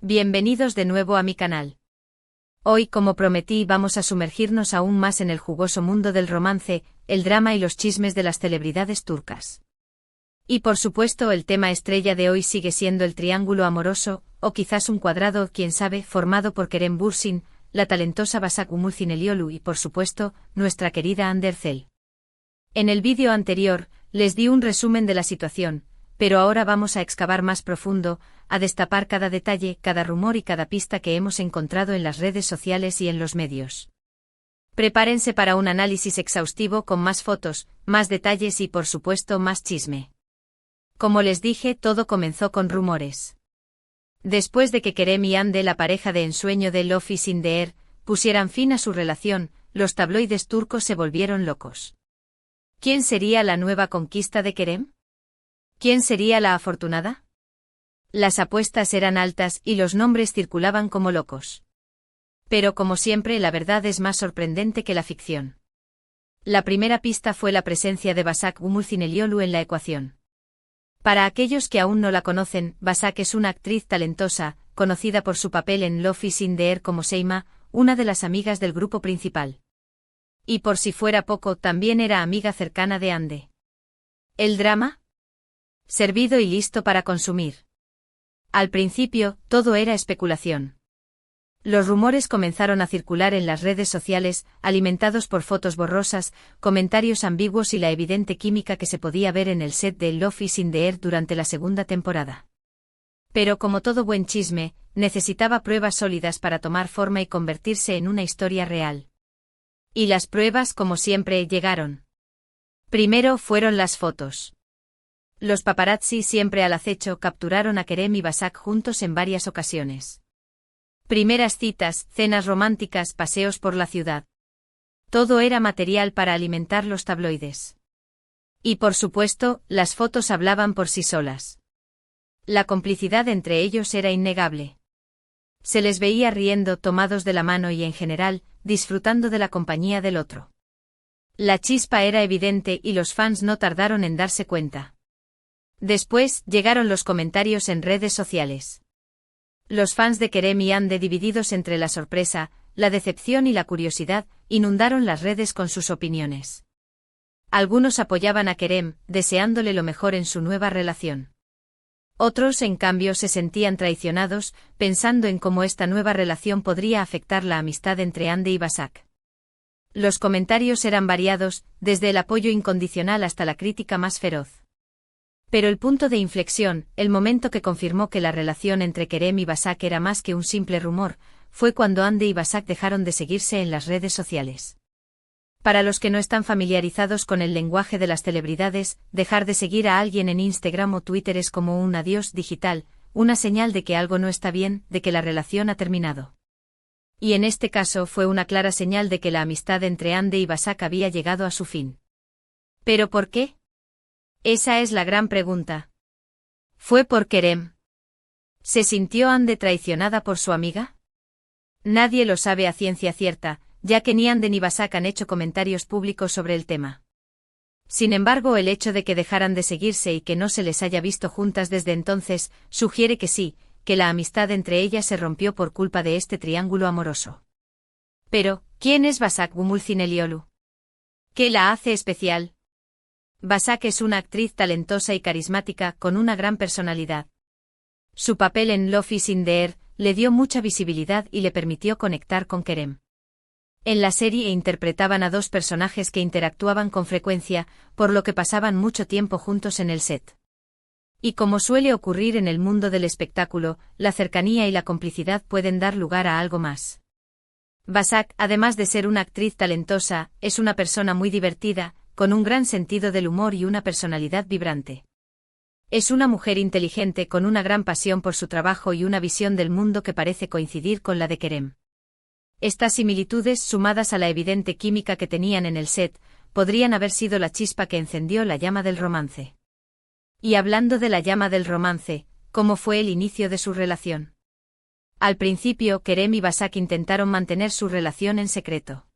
Bienvenidos de nuevo a mi canal. Hoy, como prometí, vamos a sumergirnos aún más en el jugoso mundo del romance, el drama y los chismes de las celebridades turcas. Y por supuesto, el tema estrella de hoy sigue siendo el triángulo amoroso, o quizás un cuadrado, quién sabe, formado por Kerem Bürsin, la talentosa Başak Umurthinelioglu y por supuesto, nuestra querida Hande Erçel. En el vídeo anterior, les di un resumen de la situación, pero ahora vamos a excavar más profundo, a destapar cada detalle, cada rumor y cada pista que hemos encontrado en las redes sociales y en los medios. Prepárense para un análisis exhaustivo con más fotos, más detalles y por supuesto más chisme. Como les dije, todo comenzó con rumores. Después de que Kerem y Hande, la pareja de ensueño de Love is in the Air, pusieran fin a su relación, los tabloides turcos se volvieron locos. ¿Quién sería la nueva conquista de Kerem? ¿Quién sería la afortunada? Las apuestas eran altas y los nombres circulaban como locos. Pero como siempre, la verdad es más sorprendente que la ficción. La primera pista fue la presencia de Başak Umurthinelioglu en la ecuación. Para aquellos que aún no la conocen, Başak es una actriz talentosa, conocida por su papel en Love is in the Air como Şeyma, una de las amigas del grupo principal. Y por si fuera poco, también era amiga cercana de Hande. ¿El drama? Servido y listo para consumir. Al principio, todo era especulación. Los rumores comenzaron a circular en las redes sociales, alimentados por fotos borrosas, comentarios ambiguos y la evidente química que se podía ver en el set de Love is in the Air durante la segunda temporada. Pero como todo buen chisme, necesitaba pruebas sólidas para tomar forma y convertirse en una historia real. Y las pruebas, como siempre, llegaron. Primero fueron las fotos. Los paparazzi, siempre al acecho, capturaron a Kerem y Başak juntos en varias ocasiones. Primeras citas, cenas románticas, paseos por la ciudad. Todo era material para alimentar los tabloides. Y por supuesto, las fotos hablaban por sí solas. La complicidad entre ellos era innegable. Se les veía riendo, tomados de la mano y en general, disfrutando de la compañía del otro. La chispa era evidente y los fans no tardaron en darse cuenta. Después, llegaron los comentarios en redes sociales. Los fans de Kerem y Hande, divididos entre la sorpresa, la decepción y la curiosidad, inundaron las redes con sus opiniones. Algunos apoyaban a Kerem, deseándole lo mejor en su nueva relación. Otros, en cambio, se sentían traicionados, pensando en cómo esta nueva relación podría afectar la amistad entre Hande y Başak. Los comentarios eran variados, desde el apoyo incondicional hasta la crítica más feroz. Pero el punto de inflexión, el momento que confirmó que la relación entre Kerem y Başak era más que un simple rumor, fue cuando Hande y Başak dejaron de seguirse en las redes sociales. Para los que no están familiarizados con el lenguaje de las celebridades, dejar de seguir a alguien en Instagram o Twitter es como un adiós digital, una señal de que algo no está bien, de que la relación ha terminado. Y en este caso fue una clara señal de que la amistad entre Hande y Başak había llegado a su fin. ¿Pero por qué? Esa es la gran pregunta. ¿Fue por Kerem? ¿Se sintió Hande traicionada por su amiga? Nadie lo sabe a ciencia cierta, ya que ni Hande ni Başak han hecho comentarios públicos sobre el tema. Sin embargo, el hecho de que dejaran de seguirse y que no se les haya visto juntas desde entonces, sugiere que sí, que la amistad entre ellas se rompió por culpa de este triángulo amoroso. Pero, ¿quién es Başak Umurthinelioglu? ¿Qué la hace especial? Başak es una actriz talentosa y carismática, con una gran personalidad. Su papel en Love is in the Air le dio mucha visibilidad y le permitió conectar con Kerem. En la serie interpretaban a dos personajes que interactuaban con frecuencia, por lo que pasaban mucho tiempo juntos en el set. Y como suele ocurrir en el mundo del espectáculo, la cercanía y la complicidad pueden dar lugar a algo más. Başak, además de ser una actriz talentosa, es una persona muy divertida, con un gran sentido del humor y una personalidad vibrante. Es una mujer inteligente con una gran pasión por su trabajo y una visión del mundo que parece coincidir con la de Kerem. Estas similitudes, sumadas a la evidente química que tenían en el set, podrían haber sido la chispa que encendió la llama del romance. Y hablando de la llama del romance, ¿cómo fue el inicio de su relación? Al principio, Kerem y Başak intentaron mantener su relación en secreto.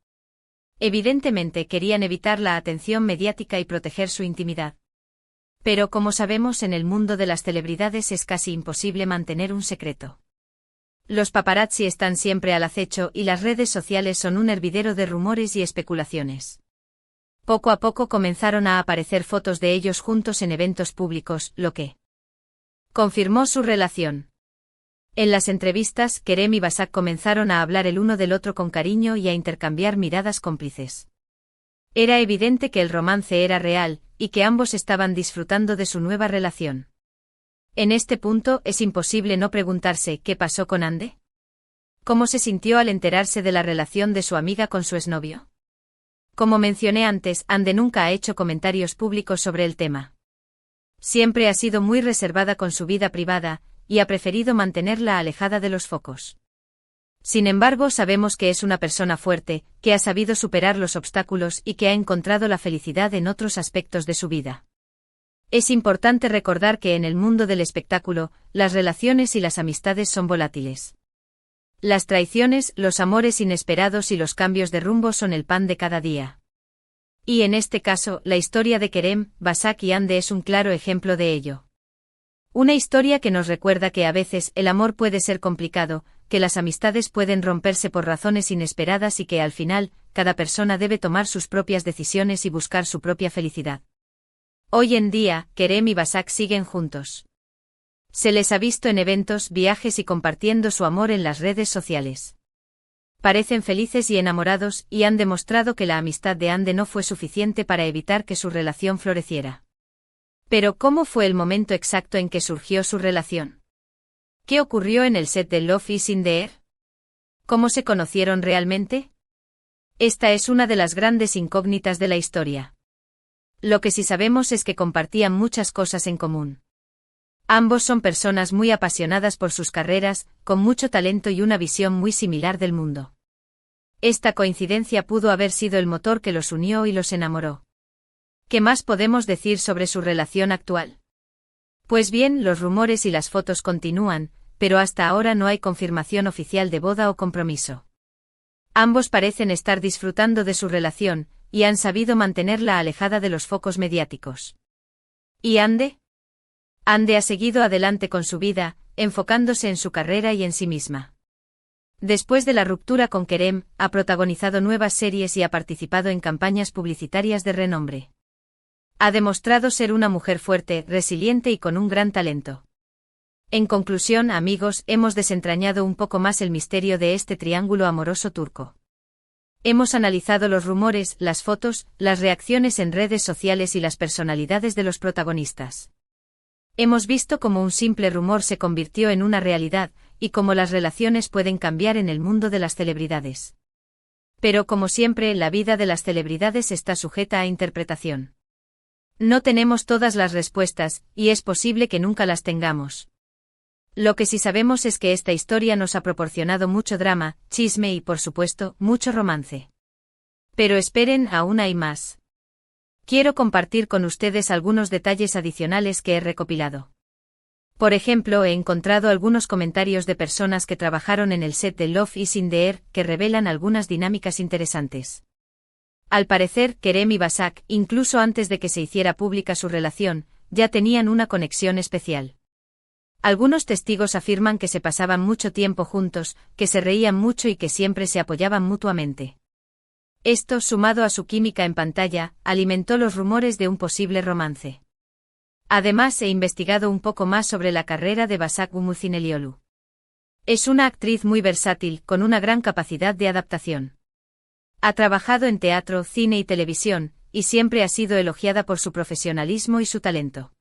Evidentemente querían evitar la atención mediática y proteger su intimidad. Pero como sabemos, en el mundo de las celebridades es casi imposible mantener un secreto. Los paparazzi están siempre al acecho y las redes sociales son un hervidero de rumores y especulaciones. Poco a poco comenzaron a aparecer fotos de ellos juntos en eventos públicos, lo que confirmó su relación. En las entrevistas, Kerem y Basak comenzaron a hablar el uno del otro con cariño y a intercambiar miradas cómplices. Era evidente que el romance era real, y que ambos estaban disfrutando de su nueva relación. En este punto es imposible no preguntarse qué pasó con Ande. ¿Cómo se sintió al enterarse de la relación de su amiga con su exnovio? Como mencioné antes, Ande nunca ha hecho comentarios públicos sobre el tema. Siempre ha sido muy reservada con su vida privada, y ha preferido mantenerla alejada de los focos. Sin embargo, sabemos que es una persona fuerte, que ha sabido superar los obstáculos y que ha encontrado la felicidad en otros aspectos de su vida. Es importante recordar que en el mundo del espectáculo, las relaciones y las amistades son volátiles. Las traiciones, los amores inesperados y los cambios de rumbo son el pan de cada día. Y en este caso, la historia de Kerem, Basak y Ande es un claro ejemplo de ello. Una historia que nos recuerda que a veces el amor puede ser complicado, que las amistades pueden romperse por razones inesperadas y que al final, cada persona debe tomar sus propias decisiones y buscar su propia felicidad. Hoy en día, Kerem y Basak siguen juntos. Se les ha visto en eventos, viajes y compartiendo su amor en las redes sociales. Parecen felices y enamorados y han demostrado que la amistad de Ande no fue suficiente para evitar que su relación floreciera. Pero ¿cómo fue el momento exacto en que surgió su relación? ¿Qué ocurrió en el set de Love is in the Air? ¿Cómo se conocieron realmente? Esta es una de las grandes incógnitas de la historia. Lo que sí sabemos es que compartían muchas cosas en común. Ambos son personas muy apasionadas por sus carreras, con mucho talento y una visión muy similar del mundo. Esta coincidencia pudo haber sido el motor que los unió y los enamoró. ¿Qué más podemos decir sobre su relación actual? Pues bien, los rumores y las fotos continúan, pero hasta ahora no hay confirmación oficial de boda o compromiso. Ambos parecen estar disfrutando de su relación, y han sabido mantenerla alejada de los focos mediáticos. ¿Y Ande? Ande ha seguido adelante con su vida, enfocándose en su carrera y en sí misma. Después de la ruptura con Kerem, ha protagonizado nuevas series y ha participado en campañas publicitarias de renombre. Ha demostrado ser una mujer fuerte, resiliente y con un gran talento. En conclusión, amigos, hemos desentrañado un poco más el misterio de este triángulo amoroso turco. Hemos analizado los rumores, las fotos, las reacciones en redes sociales y las personalidades de los protagonistas. Hemos visto cómo un simple rumor se convirtió en una realidad, y cómo las relaciones pueden cambiar en el mundo de las celebridades. Pero como siempre, la vida de las celebridades está sujeta a interpretación. No tenemos todas las respuestas, y es posible que nunca las tengamos. Lo que sí sabemos es que esta historia nos ha proporcionado mucho drama, chisme y, por supuesto, mucho romance. Pero esperen, aún hay más. Quiero compartir con ustedes algunos detalles adicionales que he recopilado. Por ejemplo, he encontrado algunos comentarios de personas que trabajaron en el set de Love is in the Air que revelan algunas dinámicas interesantes. Al parecer, Kerem y Basak, incluso antes de que se hiciera pública su relación, ya tenían una conexión especial. Algunos testigos afirman que se pasaban mucho tiempo juntos, que se reían mucho y que siempre se apoyaban mutuamente. Esto, sumado a su química en pantalla, alimentó los rumores de un posible romance. Además, he investigado un poco más sobre la carrera de Basak Umuzineliolu. Es una actriz muy versátil, con una gran capacidad de adaptación. Ha trabajado en teatro, cine y televisión, y siempre ha sido elogiada por su profesionalismo y su talento.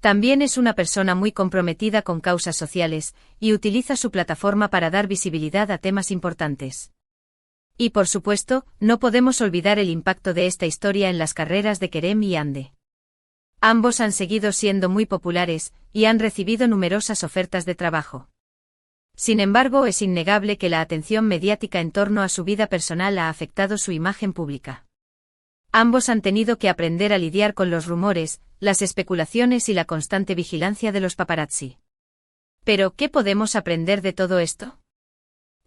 También es una persona muy comprometida con causas sociales, y utiliza su plataforma para dar visibilidad a temas importantes. Y por supuesto, no podemos olvidar el impacto de esta historia en las carreras de Kerem y Ande. Ambos han seguido siendo muy populares, y han recibido numerosas ofertas de trabajo. Sin embargo, es innegable que la atención mediática en torno a su vida personal ha afectado su imagen pública. Ambos han tenido que aprender a lidiar con los rumores, las especulaciones y la constante vigilancia de los paparazzi. Pero, ¿qué podemos aprender de todo esto?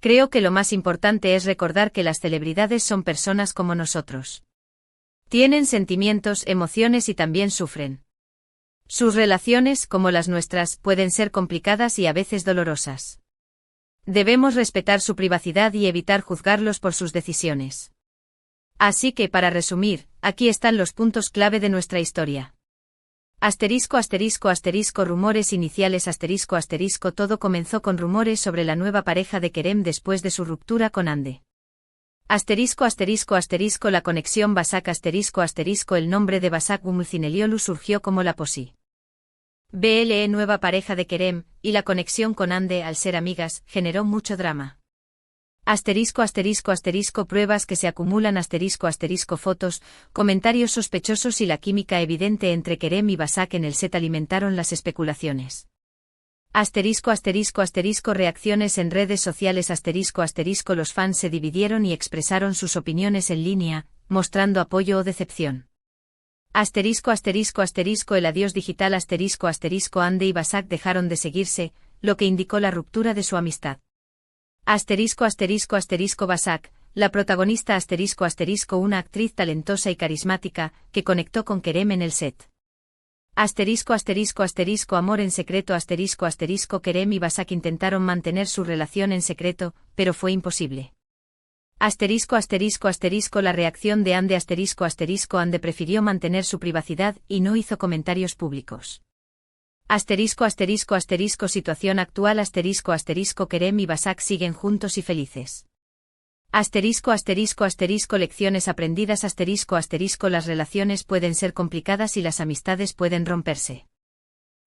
Creo que lo más importante es recordar que las celebridades son personas como nosotros. Tienen sentimientos, emociones y también sufren. Sus relaciones, como las nuestras, pueden ser complicadas y a veces dolorosas. Debemos respetar su privacidad y evitar juzgarlos por sus decisiones. Así que, para resumir, aquí están los puntos clave de nuestra historia. Asterisco asterisco asterisco rumores iniciales asterisco asterisco todo comenzó con rumores sobre la nueva pareja de Kerem después de su ruptura con Hande. Asterisco asterisco asterisco la conexión Basak asterisco asterisco el nombre de Basak Umulcineliolu surgió como la posi. BLE nueva pareja de Kerem, y la conexión con Hande al ser amigas, generó mucho drama. Asterisco asterisco asterisco pruebas que se acumulan asterisco asterisco fotos, comentarios sospechosos y la química evidente entre Kerem y Basak en el set alimentaron las especulaciones. Asterisco asterisco asterisco reacciones en redes sociales asterisco asterisco los fans se dividieron y expresaron sus opiniones en línea, mostrando apoyo o decepción. Asterisco asterisco asterisco el adiós digital asterisco asterisco Hande y Basak dejaron de seguirse, lo que indicó la ruptura de su amistad. Asterisco asterisco asterisco Basak, la protagonista asterisco asterisco una actriz talentosa y carismática, que conectó con Kerem en el set. Asterisco asterisco asterisco amor en secreto asterisco asterisco Kerem y Basak intentaron mantener su relación en secreto, pero fue imposible. Asterisco asterisco asterisco la reacción de Hande asterisco Hande prefirió mantener su privacidad y no hizo comentarios públicos. Asterisco asterisco asterisco situación actual asterisco asterisco Kerem y Basak siguen juntos y felices. Asterisco asterisco asterisco lecciones aprendidas asterisco asterisco las relaciones pueden ser complicadas y las amistades pueden romperse.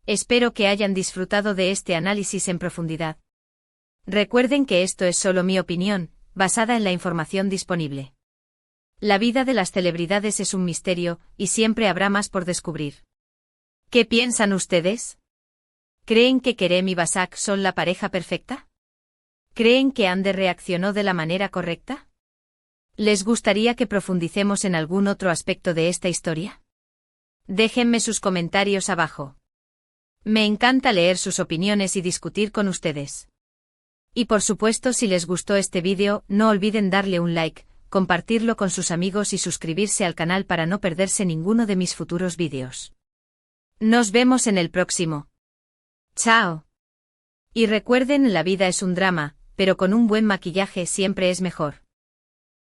Espero que hayan disfrutado de este análisis en profundidad. Recuerden que esto es solo mi opinión, basada en la información disponible. La vida de las celebridades es un misterio, y siempre habrá más por descubrir. ¿Qué piensan ustedes? ¿Creen que Kerem y Basak son la pareja perfecta? ¿Creen que Hande reaccionó de la manera correcta? ¿Les gustaría que profundicemos en algún otro aspecto de esta historia? Déjenme sus comentarios abajo. Me encanta leer sus opiniones y discutir con ustedes. Y por supuesto, si les gustó este vídeo, no olviden darle un like, compartirlo con sus amigos y suscribirse al canal para no perderse ninguno de mis futuros vídeos. Nos vemos en el próximo. Chao. Y recuerden, la vida es un drama, pero con un buen maquillaje siempre es mejor.